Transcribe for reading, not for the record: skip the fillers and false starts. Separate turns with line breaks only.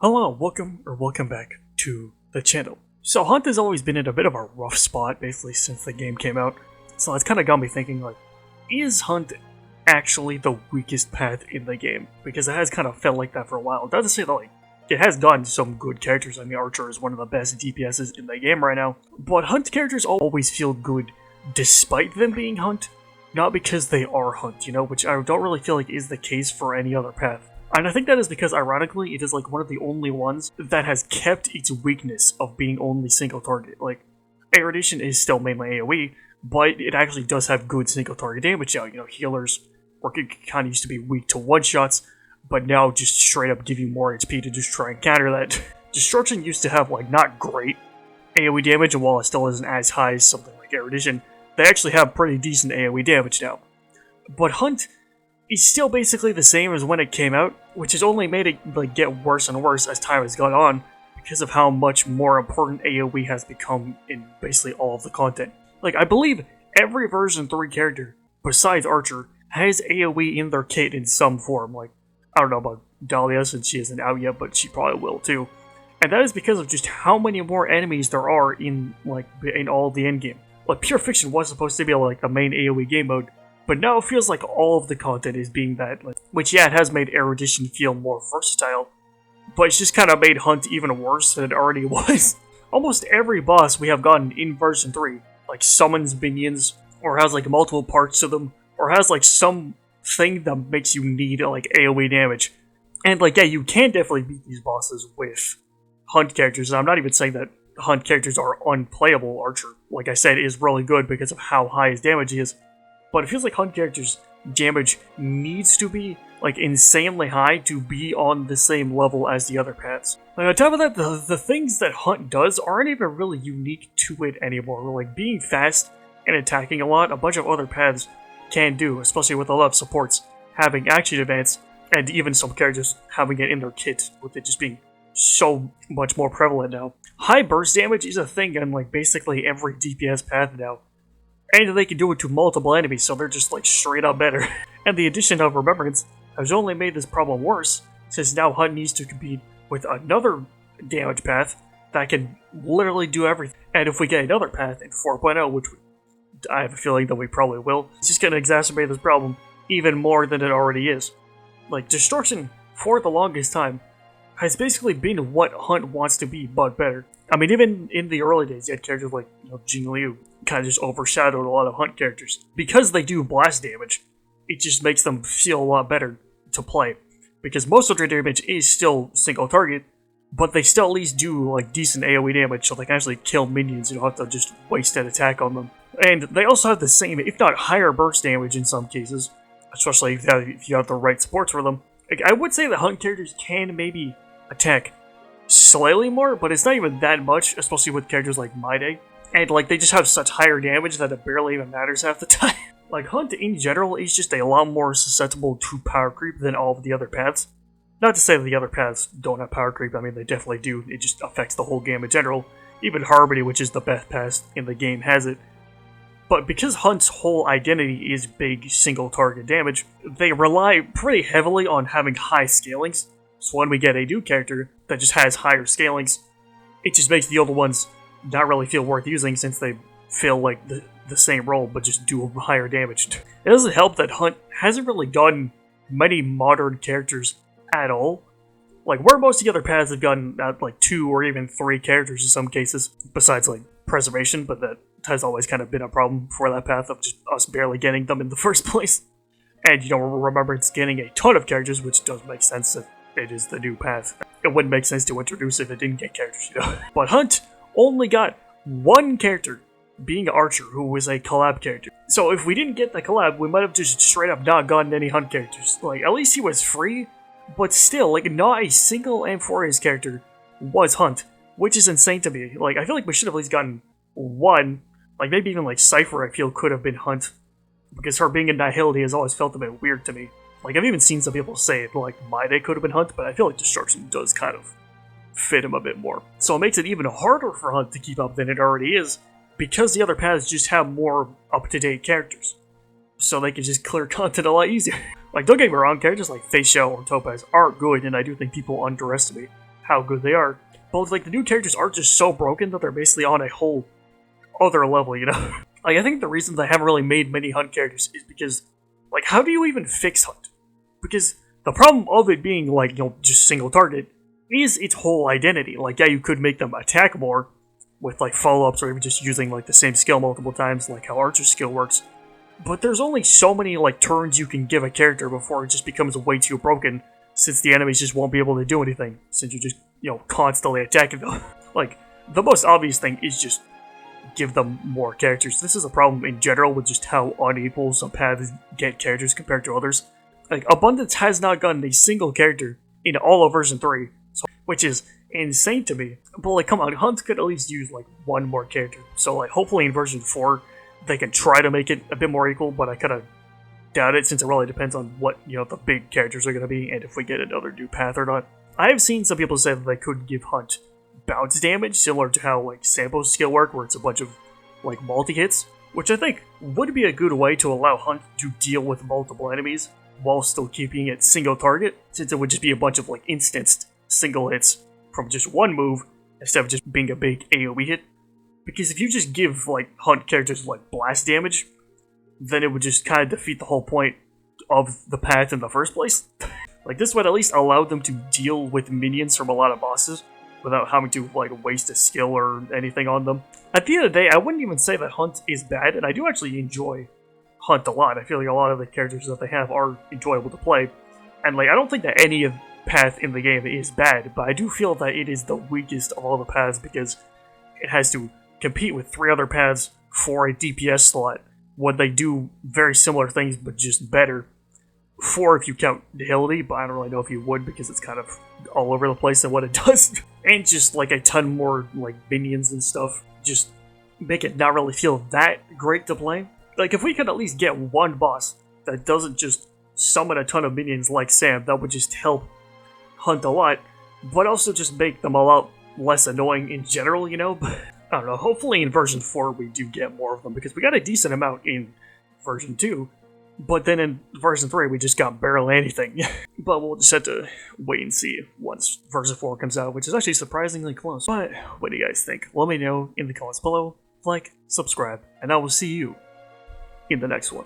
Hello, welcome back to the channel. So Hunt has always been in a bit of a rough spot, basically, since the game came out. So it's kind of got me thinking, like, is Hunt actually the weakest path in the game? Because it has kind of felt like that for a while. Not to say that, like, it has gotten some good characters. I mean, Archer is one of the best DPSs in the game right now. But Hunt characters always feel good despite them being Hunt. Not because they are Hunt, which I don't really feel like is the case for any other path. And I think that is because, ironically, it is like one of the only ones that has kept its weakness of being only single target. Like, Erudition is still mainly AoE, but it actually does have good single target damage now. Healers kind of used to be weak to one-shots, but now just straight up give you more HP to just try and counter that. Destruction used to have, like, not great AoE damage, and while it still isn't as high as something like Erudition, they actually have pretty decent AoE damage now. But Hunt is still basically the same as when it came out, which has only made it get worse and worse as time has gone on because of how much more important AoE has become in basically all of the content. Like, I believe every version 3 character, besides Archer, has AoE in their kit in some form. Like, I don't know about Dahlia since she isn't out yet, but she probably will too. And that is because of just how many more enemies there are in all of the endgame. Like, Pure Fiction was supposed to be like the main AoE game mode, but now it feels like all of the content is being that, which yeah, it has made Erudition feel more versatile, but it's just kind of made Hunt even worse than it already was. Almost every boss we have gotten in version 3, like summons minions, or has like multiple parts to them, or has like some thing that makes you need like AoE damage. And like, yeah, you can definitely beat these bosses with Hunt characters, and I'm not even saying that Hunt characters are unplayable. Archer, like I said, is really good because of how high his damage is. But it feels like Hunt characters' damage needs to be, like, insanely high to be on the same level as the other paths. Like, on top of that, the things that Hunt does aren't even really unique to it anymore. Like, being fast and attacking a lot, a bunch of other paths can do, especially with a lot of supports having action advance, and even some characters having it in their kit, with it just being so much more prevalent now. High burst damage is a thing on, like, basically every DPS path now. And they can do it to multiple enemies, so they're just like straight up better. And the addition of Remembrance has only made this problem worse, since now Hunt needs to compete with another damage path that can literally do everything. And if we get another path in 4.0, which I have a feeling that we probably will, it's just going to exacerbate this problem even more than it already is. Like, Destruction, for the longest time, has basically been what Hunt wants to be, but better. I mean, even in the early days, you had characters like Jing Liu kind of just overshadowed a lot of Hunt characters. Because they do blast damage, it just makes them feel a lot better to play. Because most of their damage is still single target, but they still at least do like decent AoE damage, so they can actually kill minions. You don't have to just waste an attack on them. And they also have the same, if not higher burst damage in some cases, especially if you have the right supports for them. Like, I would say that Hunt characters can maybe attack slightly more, but it's not even that much, especially with characters like My Day. And, like, they just have such higher damage that it barely even matters half the time. Like, Hunt in general is just a lot more susceptible to power creep than all of the other paths. Not to say that the other paths don't have power creep, I mean, they definitely do. It just affects the whole game in general. Even Harmony, which is the best path in the game, has it. But because Hunt's whole identity is big single target damage, they rely pretty heavily on having high scalings. So when we get a new character that just has higher scalings, it just makes the older ones not really feel worth using since they feel like the same role but just do higher damage. It doesn't help that Hunt hasn't really gotten many modern characters at all. Like, where most of the other paths have gotten like 2 or even 3 characters in some cases, besides like Preservation, but that has always kind of been a problem for that path of just us barely getting them in the first place. And remember, it's getting a ton of characters, which does make sense if it is the new path. It wouldn't make sense to introduce if it didn't get characters, But Hunt only got one character, being Archer, who was a collab character. So if we didn't get the collab, we might have just straight up not gotten any Hunt characters. Like, at least he was free, but still, like, not a single Amphorea's character was Hunt, which is insane to me. Like, I feel like we should have at least gotten one. Like, maybe even, like, Cypher, I feel, could have been Hunt, because her being in Nihility has always felt a bit weird to me. Like, I've even seen some people say it, like, My Day could have been Hunt, but I feel like Destruction does kind of fit him a bit more. So it makes it even harder for Hunt to keep up than it already is, because the other paths just have more up-to-date characters. So they can just clear content a lot easier. Like, don't get me wrong, characters like Facial or Topaz are good, and I do think people underestimate how good they are. But like the new characters are just so broken that they're basically on a whole other level, you know? Like I think the reason they haven't really made many Hunt characters is because, like, how do you even fix Hunt? Because the problem of it being like, you know, just single target is its whole identity. Like, yeah, you could make them attack more with like follow-ups or even just using like the same skill multiple times, like how Archer's skill works. But there's only so many like turns you can give a character before it just becomes way too broken, since the enemies just won't be able to do anything, since you're just, you know, constantly attacking them. Like, the most obvious thing is just give them more characters. This is a problem in general with just how unequal some paths get characters compared to others. Like, Abundance has not gotten a single character in all of version 3, which is insane to me. But like, come on, Hunt could at least use like one more character. So like, hopefully in version 4, they can try to make it a bit more equal, but I kind of doubt it since it really depends on what, you know, the big characters are going to be and if we get another new path or not. I have seen some people say that they could give Hunt bounce damage, similar to how like Sampo's skill work, where it's a bunch of like multi-hits, which I think would be a good way to allow Hunt to deal with multiple enemies while still keeping it single target, since it would just be a bunch of like instanced single hits from just one move instead of just being a big AoE hit. Because if you just give like Hunt characters like blast damage, then it would just kind of defeat the whole point of the path in the first place. Like, this would at least allow them to deal with minions from a lot of bosses without having to like waste a skill or anything on them. At the end of the day, I wouldn't even say that Hunt is bad, and I do actually enjoy Hunt a lot. I feel like a lot of the characters that they have are enjoyable to play, and like I don't think that any of path in the game is bad, but I do feel that it is the weakest of all the paths because it has to compete with 3 other paths for a DPS slot when they do very similar things but just better. 4 if you count Agility, but I don't really know if you would because it's kind of all over the place in what it does. And just like a ton more like minions and stuff, just make it not really feel that great to play. Like, if we could at least get one boss that doesn't just summon a ton of minions like Sam, that would just help Hunt a lot, but also just make them a lot less annoying in general, you know? But I don't know, hopefully in version 4 we do get more of them, because we got a decent amount in version 2, but then in version 3 we just got barely anything. But we'll just have to wait and see once version 4 comes out, which is actually surprisingly close. But what do you guys think? Let me know in the comments below, like, subscribe, and I will see you in the next one.